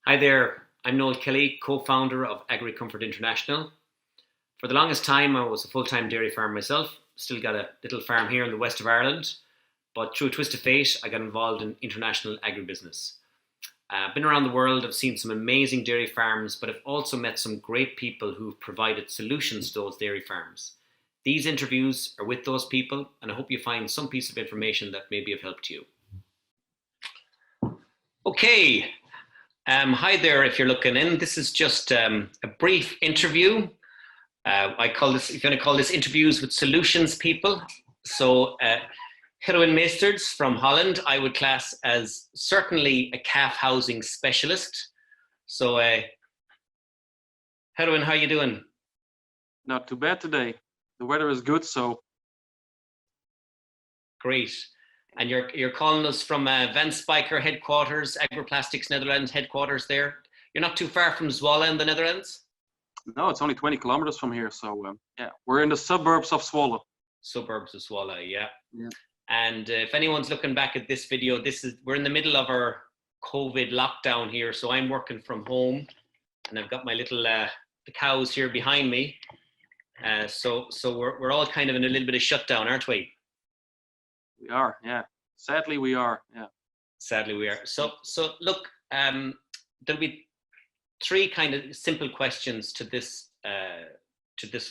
Hi there, I'm Noel Kelly, co-founder of Agri-Comfort International. For the longest time, I was a full-time dairy farmer myself, still got a little farm here in the west of Ireland, but through a twist of fate, I got involved in international agribusiness. I've been around the world, I've seen some amazing dairy farms, but I've also met some great people who've provided solutions to those dairy farms. These interviews are with those people, and I hope you find some piece of information that may be of help to you. Okay, hi there if you're looking in. This is just a brief interview. I'm going to call this Interviews with Solutions People. So Gerwin Meesters from Holland, I would class as certainly a calf housing specialist. So Gerwin, how are you doing? Not too bad today. The weather is good, so. Great. And you're calling us from Van Spijker headquarters, Agri-Plastics Nederland headquarters there. You're not too far from Zwolle in the Netherlands? No, it's only 20 kilometers from here. So yeah, we're in the suburbs of Zwolle. Suburbs of Zwolle, yeah. Yeah. And if anyone's looking back at this video, we're in the middle of our COVID lockdown here. So I'm working from home and I've got my little, the cows here behind me. So we're all kind of in a little bit of shutdown, aren't we? We are, yeah. Sadly, we are, yeah. Sadly, we are. So look, there'll be three kind of simple questions to this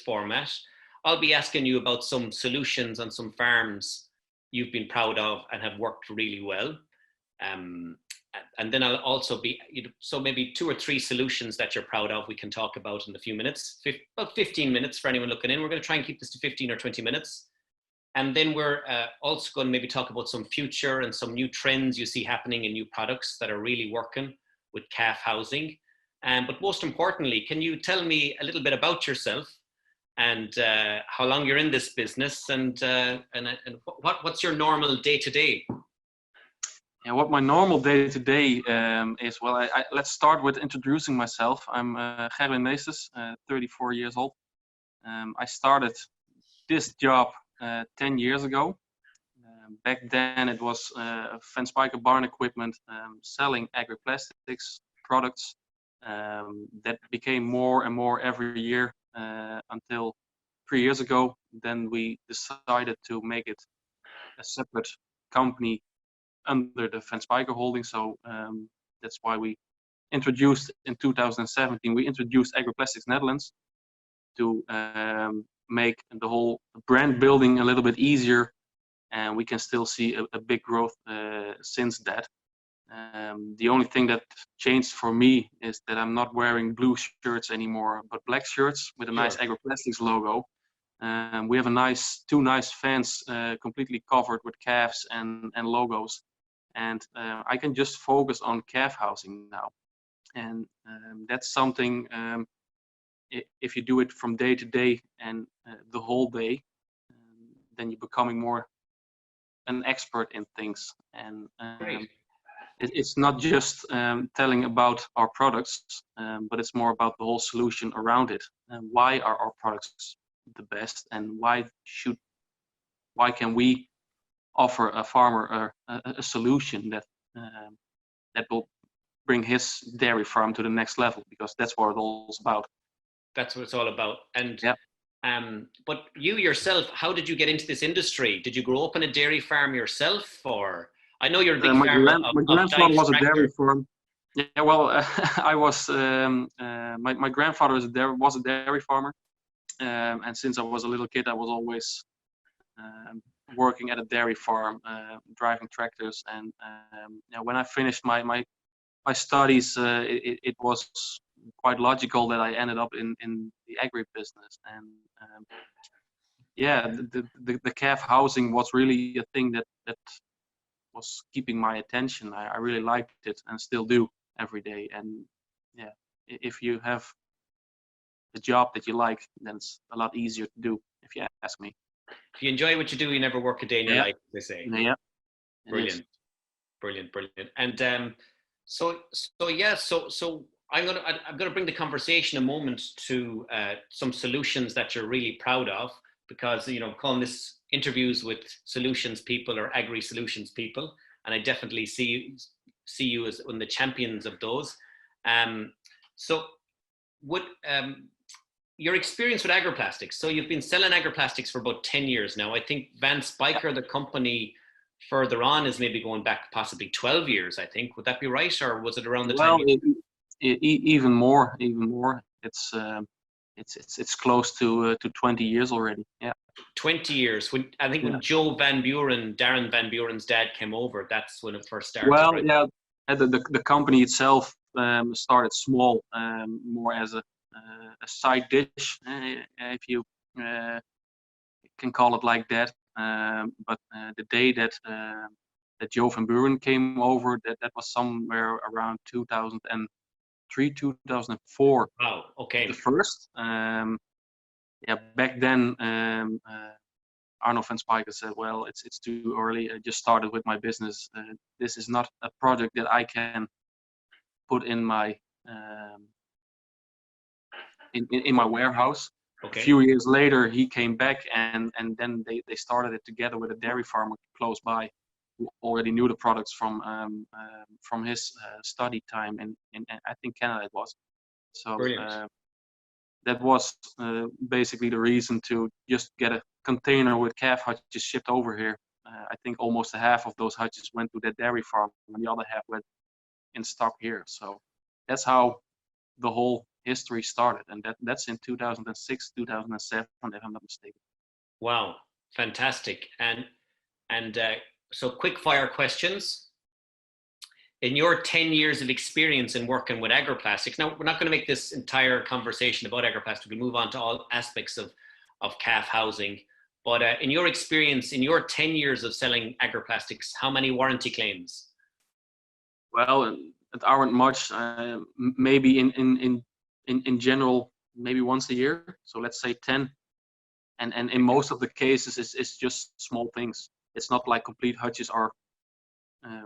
format. I'll be asking you about some solutions on some farms you've been proud of and have worked really well. And then I'll also be, so maybe 2 or 3 solutions that you're proud of we can talk about in a few minutes, about 15 minutes for anyone looking in. We're going to try and keep this to 15 or 20 minutes. And then we're also going to maybe talk about some future and some new trends you see happening in new products that are really working with calf housing. But most importantly, can you tell me a little bit about yourself and how long you're in this business and what's your normal day-to-day? Yeah, what my normal day-to-day is, well, let's start with introducing myself. I'm Gerwin Meesters, 34 years old. I started this job 10 years ago. Back then it was Van Spijker barn equipment selling agri-plastics products that became more and more every year until 3 years ago. Then we decided to make it a separate company under the Van Spijker holding. So that's why we introduced in 2017, we introduced Agri-Plastics Nederland to make the whole brand building a little bit easier, and we can still see a big growth since that. The only thing that changed for me is that I'm not wearing blue shirts anymore, but black shirts with a nice Agri-Plastics logo. We have two nice fans completely covered with calves and logos, and I can just focus on calf housing now. And that's something, if you do it from day to day and the whole day, then you're becoming more an expert in things. And it's not just telling about our products, but it's more about the whole solution around it. And why are our products the best, and why can we offer a farmer a solution that will bring his dairy farm to the next level, because that's what it's all about. That's what it's all about. And yeah. But you yourself, how did you get into this industry? Did you grow up in a dairy farm yourself, or I know you're a big farmer. My grandfather was a dairy farm. Yeah, well, I was. My grandfather was a dairy farmer, and since I was a little kid, I was always working at a dairy farm, driving tractors. And when I finished my studies, it was quite logical that I ended up in the agri business. And yeah, the calf housing was really a thing that was keeping my attention. I really liked it and still do every day. And yeah, if you have the job that you like, then it's a lot easier to do, if you ask me. If you enjoy what you do, you never work a day in your life, they say. Yeah. Brilliant. And so I'm gonna bring the conversation a moment to some solutions that you're really proud of, because calling this Interviews with Solutions People or Agri-Solutions People, and I definitely see you as one of the champions of those. So would your experience with Agri-Plastics, so you've been selling Agri-Plastics for about 10 years now. I think Van Spijker, the company further on, is maybe going back possibly 12 years, I think. Would that be right? Or was it around the time? Even more. It's close to 20 years already. Yeah. 20 years. When Joe Van Buren, Darren Van Buren's dad, came over, that's when it first started. Well, right? yeah, the company itself started small, more as a side dish, if you can call it like that. But the day that Joe Van Buren came over, that was somewhere around 2003, 2004. Wow. Okay. The first. Back then, Arno van Spijker said, "Well, it's too early. I just started with my business. This is not a project that I can put in my in my warehouse." Okay. A few years later, he came back, and then they started it together with a dairy farmer close by, who already knew the products from his study time in I think Canada it was. So that was basically the reason to just get a container with calf hutches shipped over here. I think almost half of those hutches went to that dairy farm, and the other half went in stock here. So that's how the whole history started, and that's in 2006, 2007, if I'm not mistaken. Wow, fantastic! And so quick fire questions. In your 10 years of experience in working with Agri-Plastics, now we're not going to make this entire conversation about Agri-Plastics. We'll move on to all aspects of calf housing. But in your experience, in your 10 years of selling Agri-Plastics, how many warranty claims? Well, it aren't much. Maybe in general, maybe once a year. So let's say 10. And in most of the cases, it's just small things. It's not like complete hutches are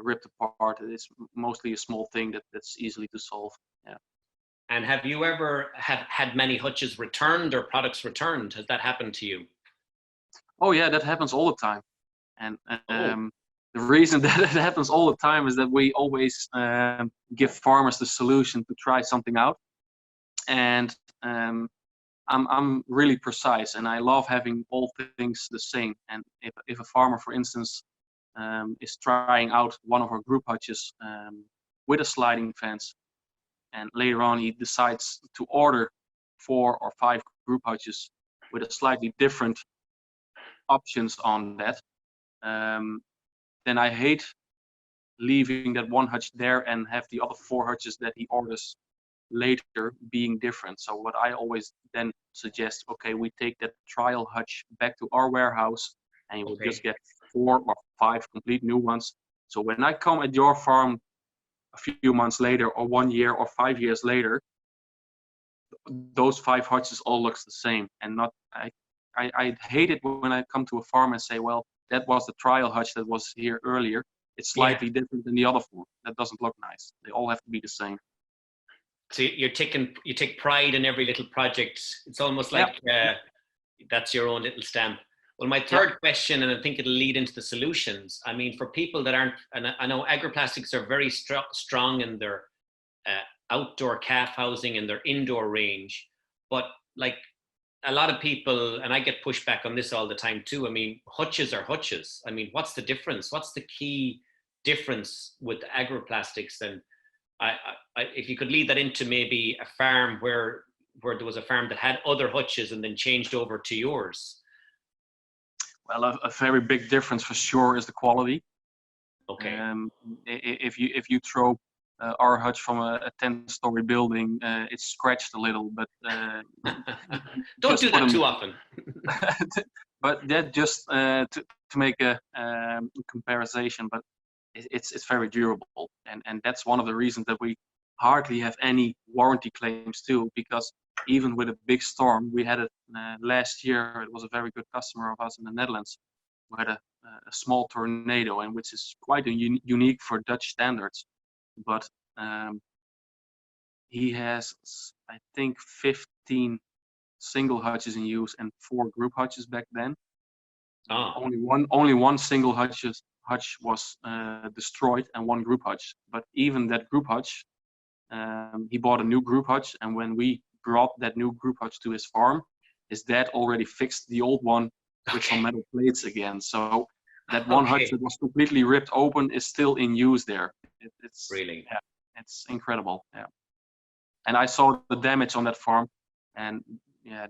ripped apart. It's mostly a small thing that's easily to solve. Yeah. And have you ever had many hutches returned or products returned? Has that happened to you? Oh yeah, that happens all the time. And the reason that it happens all the time is that we always give farmers the solution to try something out. And I'm really precise, and I love having all things the same. And if a farmer, for instance, is trying out one of our group hutches with a sliding fence, and later on he decides to order 4 or 5 group hutches with a slightly different options on that, then I hate leaving that one hutch there and have the other 4 hutches that he orders later being different. So what I always then suggest, okay, we take that trial hutch back to our warehouse, and you will just get 4 or 5 complete new ones. So when I come at your farm a few months later, or 1 year or 5 years later, those 5 hutches all looks the same. And not I hate it when I come to a farm and say, well, that was the trial hutch that was here earlier. It's slightly different than the other 4. That doesn't look nice. They all have to be the same. So you take pride in every little project. It's almost like that's your own little stamp. Well, my third question, and I think it'll lead into the solutions. I mean, for people that aren't, and I know Agri-Plastics are very strong in their outdoor calf housing and their indoor range, but like a lot of people, and I get pushback on this all the time too. I mean, hutches are hutches. I mean, what's the difference? What's the key difference with Agri-Plastics? And if you could lead that into maybe a farm where there was a farm that had other hutches and then changed over to yours. Well, a very big difference for sure is the quality. Okay. If you throw our hutch from a 10-story building, it's scratched a little, but don't do that too often. But that just to make a comparison, but it's very durable, and that's one of the reasons that we hardly have any warranty claims too, because even with a big storm, we had it last year. It was a very good customer of us in the Netherlands. We had a small tornado, and which is quite unique for Dutch standards. But he has, I think, 15 single hutches in use and 4 group hutches back then. Only one single hutch was destroyed, and 1 group hutch. But even that group hutch he bought a new group hutch, and when we brought that new group hutch to his farm, his dad already fixed the old one with some metal plates again. So that one hutch that was completely ripped open is still in use there. It's really, yeah, it's incredible. Yeah, and I saw the damage on that farm, and yeah,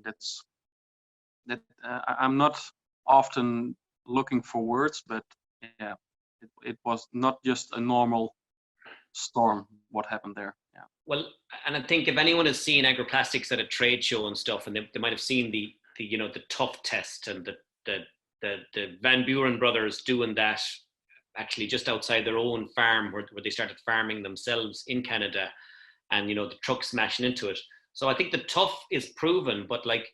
I'm not often looking for words, but yeah, it was not just a normal storm what happened there. Yeah. Well, and I think if anyone has seen Agri-Plastics at a trade show and stuff, and they might have seen the tough test and the Van Buren brothers doing that actually just outside their own farm where they started farming themselves in Canada, and the truck smashing into it. So I think the tough is proven, but like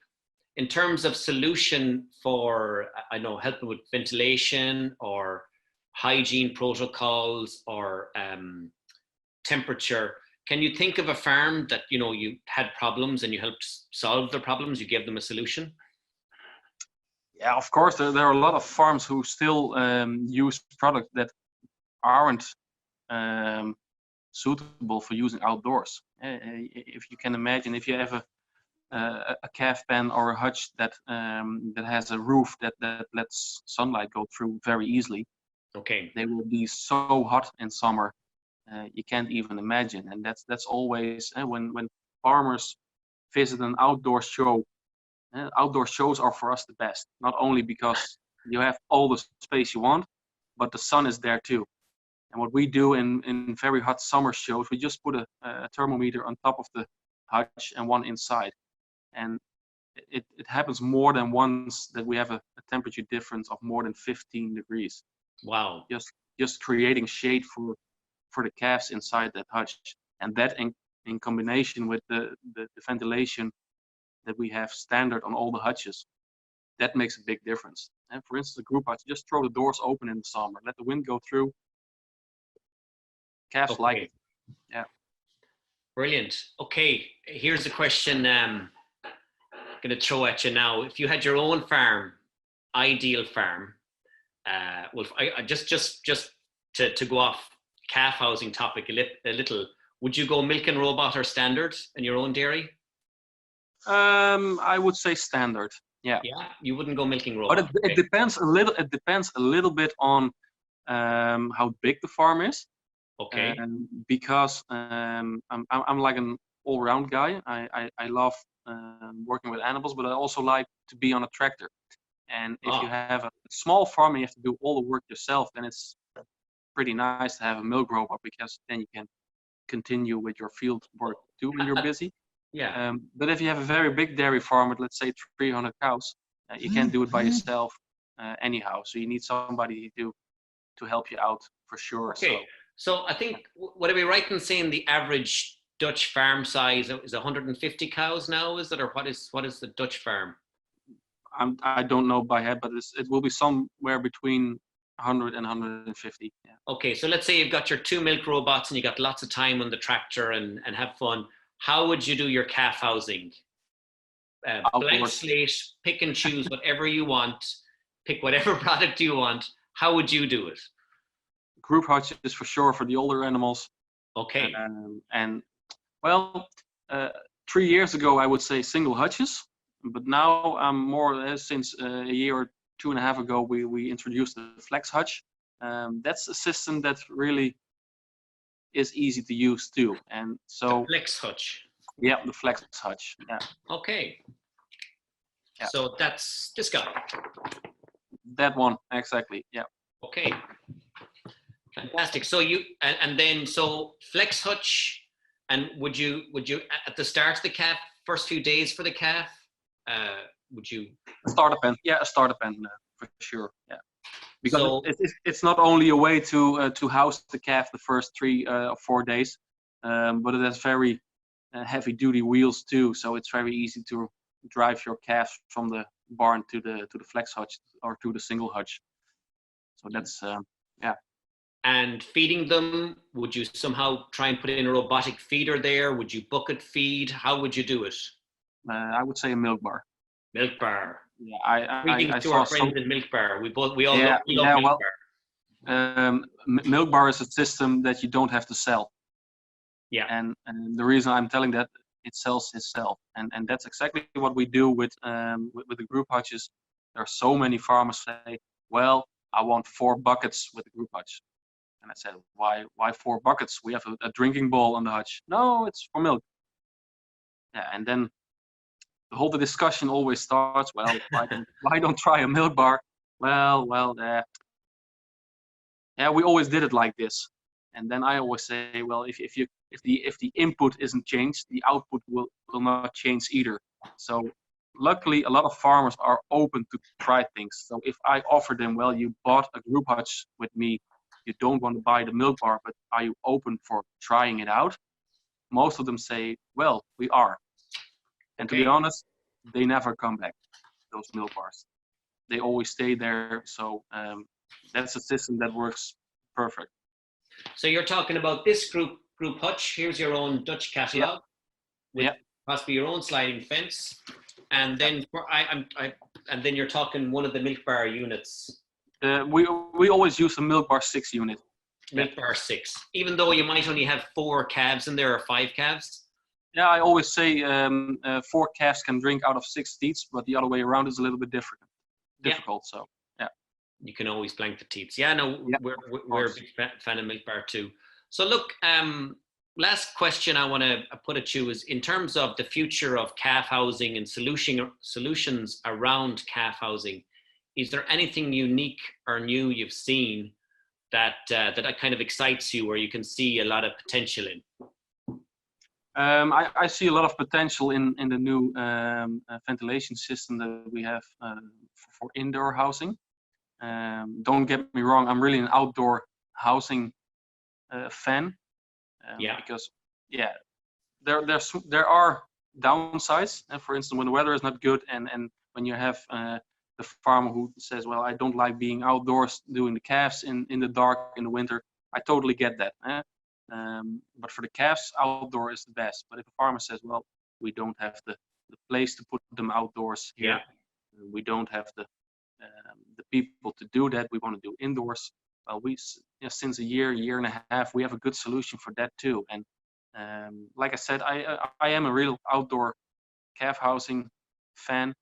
in terms of solution for, I know, helping with ventilation or hygiene protocols or temperature, can you think of a farm that you had problems and you helped solve the problems, you gave them a solution? Yeah, of course, there are a lot of farms who still use products that aren't suitable for using outdoors. If you can imagine, if you have a calf pen or a hutch that has a roof that lets sunlight go through very easily, okay, they will be so hot in summer, you can't even imagine. And that's always when farmers visit an outdoor show. Outdoor shows are for us the best, not only because you have all the space you want, but the sun is there too. And what we do in very hot summer shows, we just put a thermometer on top of the hutch and one inside. And it happens more than once that we have a temperature difference of more than 15 degrees. Wow. Just creating shade for the calves inside that hutch. And that in combination with the ventilation that we have standard on all the hutches, that makes a big difference. And for instance, a group hutch, just throw the doors open in the summer, let the wind go through. Calves like it. Yeah. Brilliant. Okay, here's a question I'm going to throw at you now. If you had your own farm, ideal farm, well, I just to go off calf housing topic a little, would you go milk and robot or standard in your own dairy? I would say standard. Yeah. Yeah, you wouldn't go milking robot. But it depends a little. It depends a little bit on how big the farm is. Okay. Because I'm like an all-round guy. I love working with animals, but I also like to be on a tractor. And if you have a small farm and you have to do all the work yourself, then it's pretty nice to have a milk robot, because then you can continue with your field work too when you're busy. Yeah. But if you have a very big dairy farm with, let's say, 300 cows, you can't do it by yourself anyhow. So you need somebody to help you out for sure. Okay. So I think, would I be right in saying the average Dutch farm size is 150 cows now? Is it, or what is the Dutch farm? I don't know by head, but it will be somewhere between 100 and 150. Yeah. Okay, so let's say you've got your 2 milk robots and you got lots of time on the tractor and have fun. How would you do your calf housing? Blank slate, pick and choose whatever you want, pick whatever product you want. How would you do it? Group hutches for sure for the older animals. Okay. And well, 3 years ago I would say single hutches, but now I'm more since a year or 2.5 ago we introduced the flex hutch. That's a system that really is easy to use too. And so the flex hutch. Yeah, the flex hutch. Yeah. Okay. Yeah. So that's this guy. That one exactly. Yeah. Okay. Fantastic. So you and then so flex hutch, and would you at the start of the calf, first few days for the calf, would you a starter pen? Yeah, a starter pen for sure. Yeah. Because it's not only a way to house the calf the first 3 or 4 days, but it has very heavy duty wheels too, so it's very easy to drive your calf from the barn to the flex hutch or to the single hutch. So that's yeah. And feeding them, would you somehow try and put in a robotic feeder there? Would you bucket feed? How would you do it? I would say a MilkBar. MilkBar. Yeah, I to saw our friends in MilkBar. We all yeah, love MilkBar. Well, MilkBar is a system that you don't have to sell. And the reason I'm telling that, it sells itself, and that's exactly what we do with the group hutches. There are so many farmers say, well, I want 4 buckets with the group hutch. And I said, why 4 buckets? We have a drinking bowl on the hutch. No, it's for milk. Yeah, and then the discussion always starts, well, why don't try a MilkBar? Well, yeah, we always did it like this. And then I always say, well, if the input isn't changed, the output will not change either. So luckily, a lot of farmers are open to try things. So if I offer them, well, you bought a group hutch with me, you don't want to buy the MilkBar, but are you open for trying it out? Most of them say, well, we are. And to be honest, they never come back, those MilkBars. They always stay there. So that's a system that works perfect. So you're talking about this group hutch. Here's your own Dutch catalog, with possibly your own sliding fence, and then and then you're talking one of the MilkBar units. We always use a MilkBar 6 unit. MilkBar 6, even though you might only have 4 calves in there or 5 calves. Yeah, I always say 4 calves can drink out of 6 teats, but the other way around is a little bit difficult. So yeah, you can always blank the teats. Yeah, no, we're a big fan of MilkBar too. So look, last question I want to put at you is, in terms of the future of calf housing and solutions around calf housing, is there anything unique or new you've seen that kind of excites you, or you can see a lot of potential in? I see a lot of potential in the new ventilation system that we have for indoor housing. Don't get me wrong, I'm really an outdoor housing fan. Because there are downsides. For instance, when the weather is not good, and when you have the farmer who says, well, I don't like being outdoors doing the calves in the dark in the winter, I totally get that. But for the calves, outdoor is the best. But if a farmer says, well, we don't have the place to put them outdoors here, we don't have the people to do that, we want to do indoors, well, since a year and a half, we have a good solution for that too. And like I said, I am a real outdoor calf housing fan,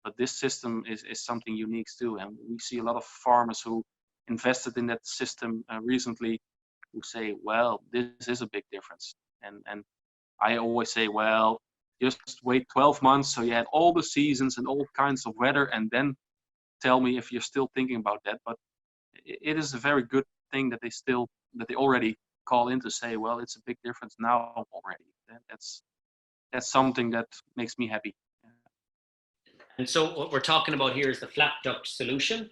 but this system is something unique too. And we see a lot of farmers who invested in that system recently, who say, well, this is a big difference. And I always say, well, just wait 12 months so you had all the seasons and all kinds of weather, and then tell me if you're still thinking about that. But it is a very good thing that they already call in to say, well, it's a big difference now already. That's something that makes me happy. And so what we're talking about here is the Flapduct solution.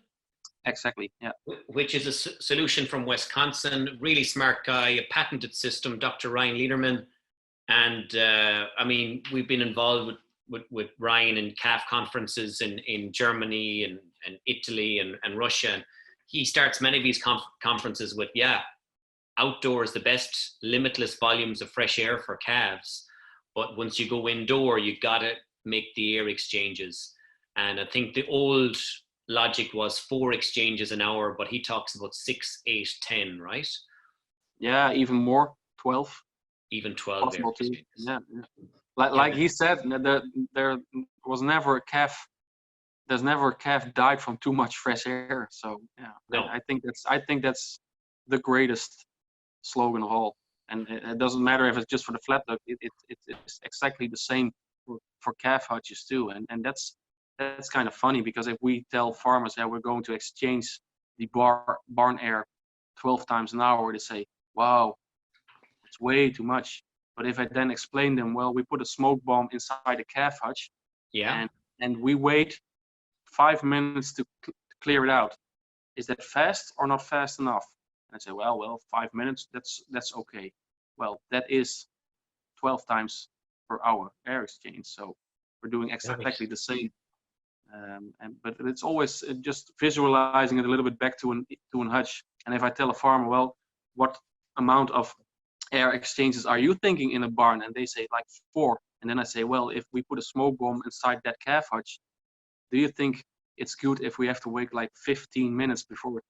Exactly, yeah. Which is a solution from Wisconsin, really smart guy, a patented system, Dr. Ryan Lederman. And I mean, we've been involved with Ryan in calf conferences in Germany and Italy and Russia. And he starts many of these conferences with, outdoors, the best limitless volumes of fresh air for calves. But once you go indoor, you got to make the air exchanges. And I think the old logic was 4 exchanges an hour, but he talks about 6, 8, 10, right? Yeah, even more, 12. Even 12. Yeah. Like he said, there was never a calf. There's never a calf died from too much fresh air. So yeah, no. I think that's the greatest slogan of all. And it doesn't matter if it's just for the Flapduct. It's exactly the same for calf hutches too. And that's kind of funny, because if we tell farmers that we're going to exchange the barn air 12 times an hour, they say, wow, it's way too much. But if I then explain them, well, we put a smoke bomb inside a calf hutch, and we wait 5 minutes to clear it out. Is that fast or not fast enough? And I say, well, 5 minutes, that's okay. Well, that is 12 times per hour air exchange. So we're doing exactly the same. But it's always just visualizing it a little bit back to an hutch. And if I tell a farmer, well, what amount of air exchanges are you thinking in a barn? And they say like 4. And then I say, well, if we put a smoke bomb inside that calf hutch, do you think it's good if we have to wait like 15 minutes before it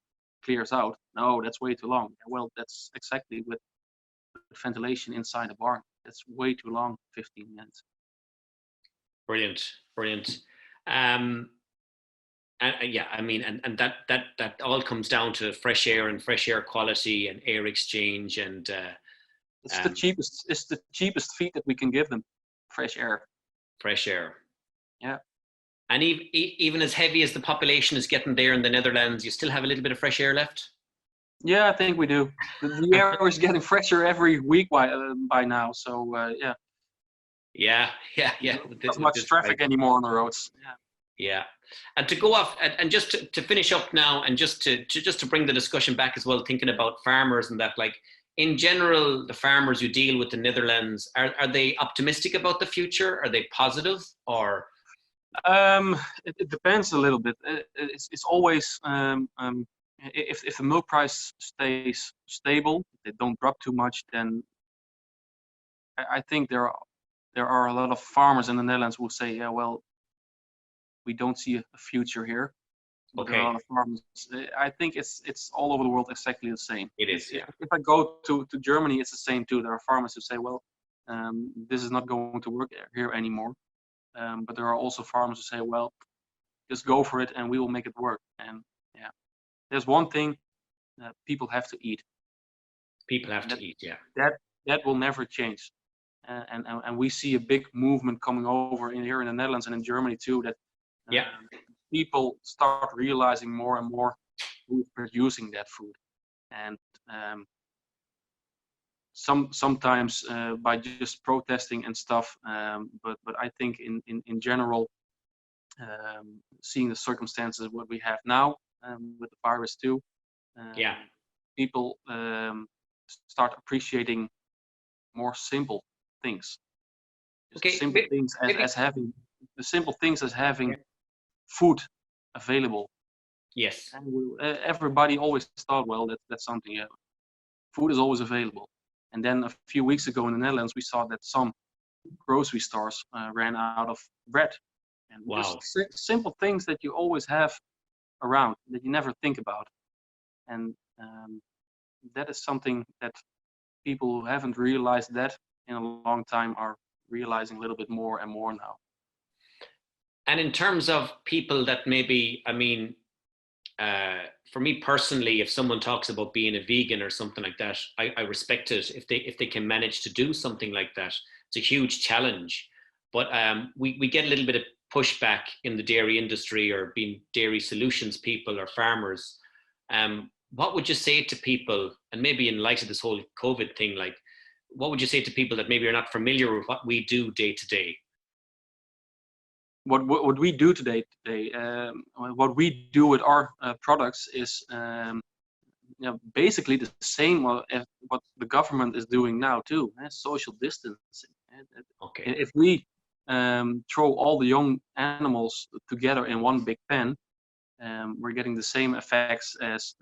clears out? No, that's way too long. Well, that's exactly with ventilation inside the barn. That's way too long, 15 minutes. Brilliant, brilliant. And yeah, I mean, and that all comes down to fresh air and fresh air quality and air exchange and it's the cheapest feed that we can give them, fresh air. Fresh air. Yeah. And even as heavy as the population is getting there in the Netherlands, you still have a little bit of fresh air left? Yeah, I think we do. The air is getting fresher every week by now, so yeah. Yeah. Not much traffic anymore on the roads. Yeah. And to go off and just to finish up now, and just to bring the discussion back as well, thinking about farmers and that, like in general, the farmers you deal with in the Netherlands, are they optimistic about the future? Are they positive, or? It depends a little bit. It's always if the milk price stays stable, they don't drop too much, then I think there are a lot of farmers in the Netherlands who say, yeah, well, we don't see a future here. But Okay. there are a lot of farmers. I think it's all over the world exactly the same. It is. Yeah. If I go to Germany, it's the same too. There are farmers who say, well, this is not going to work here anymore. But there are also farmers who say, well, just go for it and we will make it work. And yeah, there's one thing, people have to eat. People have to eat, yeah. That will never change. And we see a big movement coming over here in the Netherlands and in Germany too, that people start realizing more and more who's producing that food. And sometimes by just protesting and stuff, but I think in general, seeing the circumstances what we have now with the virus too, people start appreciating more simple things. Simple things as having the simple things as having food available. Yes. And everybody always thought, well, that's something. Food is always available. And then a few weeks ago in the Netherlands, we saw that some grocery stores ran out of bread. And wow. Just simple things that you always have around that you never think about. And that is something that people who haven't realized that in a long time are realizing a little bit more and more now. And in terms of people that maybe, I mean, for me personally, if someone talks about being a vegan or something like that, I respect it if they can manage to do something like that. It's a huge challenge, but we get a little bit of pushback in the dairy industry, or being dairy solutions people or farmers. What would you say to people, and maybe in light of this whole COVID thing, like what would you say to people that maybe are not familiar with what we do day to day? What we do today, what we do with our products is basically the same as what the government is doing now too, social distancing. Okay. If we throw all the young animals together in one big pen, we're getting the same effects as,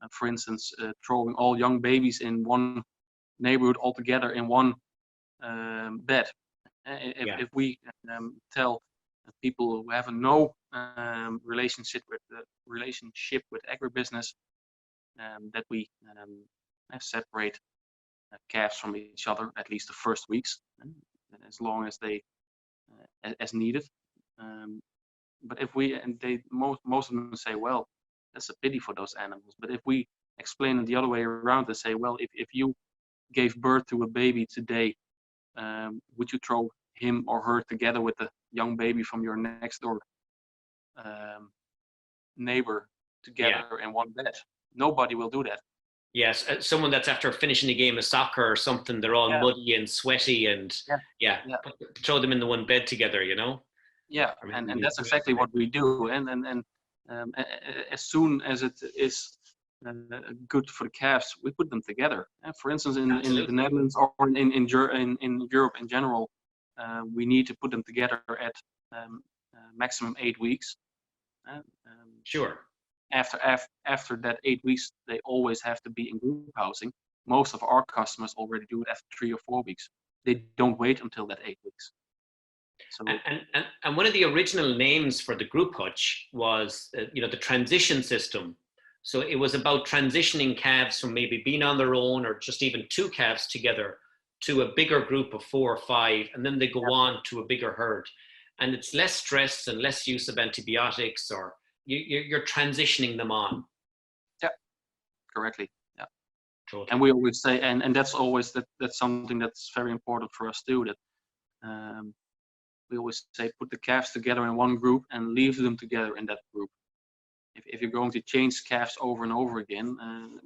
for instance, throwing all young babies in one neighborhood all together in one bed. If we tell people who have no relationship with agribusiness, that we separate calves from each other at least the first weeks, as long as they as needed. But if we, and they most of them say, well, that's a pity for those animals. But if we explain it the other way around and say, well, if you gave birth to a baby today, would you throw him or her together with the young baby from your next door neighbor together in one bed? Nobody will do that. Yes, someone that's after finishing a game of soccer or something, they're all muddy and sweaty, and throw them in the one bed together, you know? Yeah, I mean, and that's exactly what we do. And as soon as it is good for the calves, we put them together. For instance, in the Netherlands or in Europe in general, we need to put them together at maximum 8 weeks. Sure. After that 8 weeks, they always have to be in group housing. Most of our customers already do it after 3 or 4 weeks. They don't wait until that 8 weeks. So, and one of the original names for the group hutch was, the transition system So it was about transitioning calves from maybe being on their own or just even two calves together to a bigger group of 4 or 5, and then they go on to a bigger herd. And it's less stress and less use of antibiotics, or you're transitioning them on. Yeah, correctly. Yeah. Totally. And we always say, and that's always that's something that's very important for us too. That we always say, put the calves together in one group and leave them together in that group. If you're going to change calves over and over again,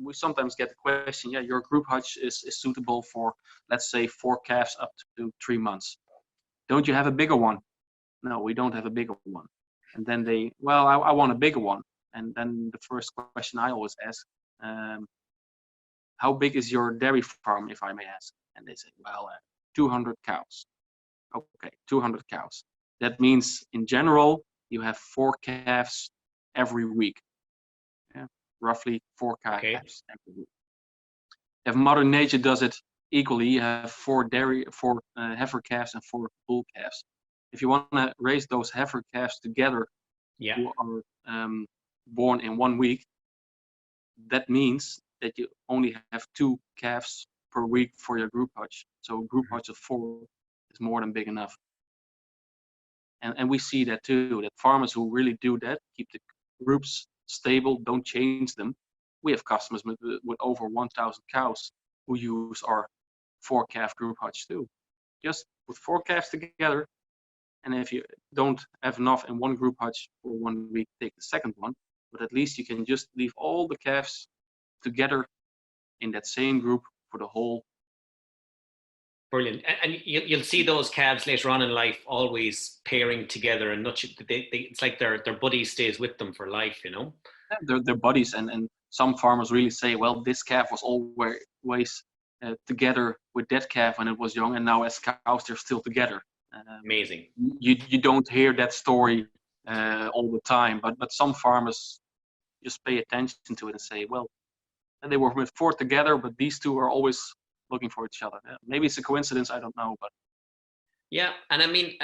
we sometimes get the question, yeah, your group hutch is suitable for, let's say, 4 calves up to 3 months. Don't you have a bigger one? No, we don't have a bigger one. And then they, well, I want a bigger one. And then the first question I always ask, how big is your dairy farm, if I may ask? And they say, well, 200 cows. Okay, 200 cows. That means in general, you have 4 calves every week. Yeah, roughly 4 calves every week. If Mother Nature does it equally, you have 4 heifer calves and 4 bull calves. If you want to raise those heifer calves together, who are born in 1 week, that means that you only have 2 calves per week for your group hutch. So a group hutch of 4 is more than big enough. And we see that too, that farmers who really do that, keep the groups stable, don't change them. We have customers with over 1,000 cows who use our 4 calf group hutch too. Just put 4 calves together, and if you don't have enough in one group hutch for 1 week, take the second one. But at least you can just leave all the calves together in that same group for the whole. Brilliant. And you'll see those calves later on in life always pairing together, and it's like their buddy stays with them for life, you know? They're buddies, and some farmers really say, well, this calf was always together with that calf when it was young, and now as cows, they're still together. Amazing. You don't hear that story all the time, but some farmers just pay attention to it and say, well, and they were with 4 together, but these 2 are always looking for each other. Maybe it's a coincidence, I don't know, but yeah. And I mean,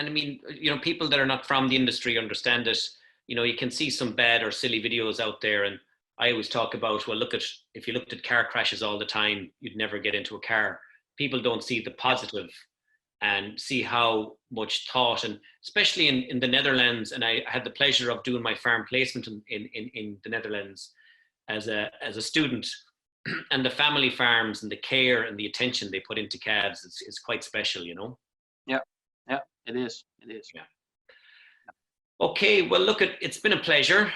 you know, people that are not from the industry understand it. You know, you can see some bad or silly videos out there, and I always talk about, well, if you looked at car crashes all the time, you'd never get into a car. People don't see the positive and see how much thought, and especially in the Netherlands, and I had the pleasure of doing my farm placement in the Netherlands as a student. And the family farms and the care and the attention they put into calves is quite special, you know? Yeah, it is. Yeah. Okay, well, look, it's been a pleasure.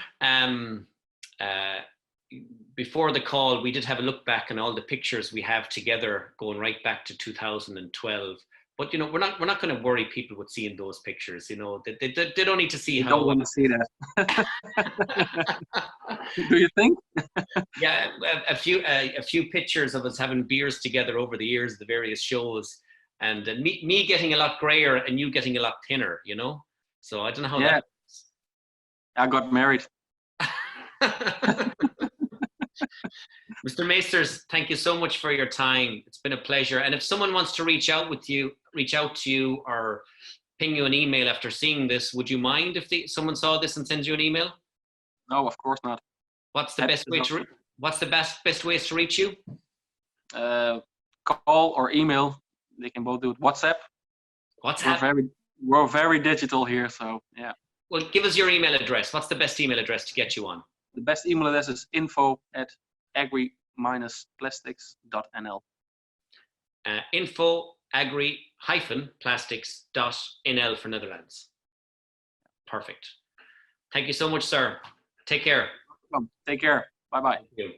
Before the call, we did have a look back on all the pictures we have together going right back to 2012. But, you know, we're not going to worry people with seeing those pictures, you know. They don't need to see how. Don't want to see that. Do you think? Yeah, a few pictures of us having beers together over the years, the various shows, and me getting a lot grayer and you getting a lot thinner, you know. So I don't know how that. I got married. Mr. Meesters, thank you so much for your time. It's been a pleasure. And if someone wants to reach out to you or ping you an email after seeing this, would you mind if someone saw this and sends you an email? No, of course not. What's the best ways to reach you? Call or email. They can both do it. WhatsApp. We're very digital here, so yeah. Well, give us your email address. What's the best email address to get you on? The best email address is info@agri-plastics.nl. Info@agri-plastics.nl for Netherlands. Perfect. Thank you so much, sir. Take care. Take care. Bye-bye. Thank you.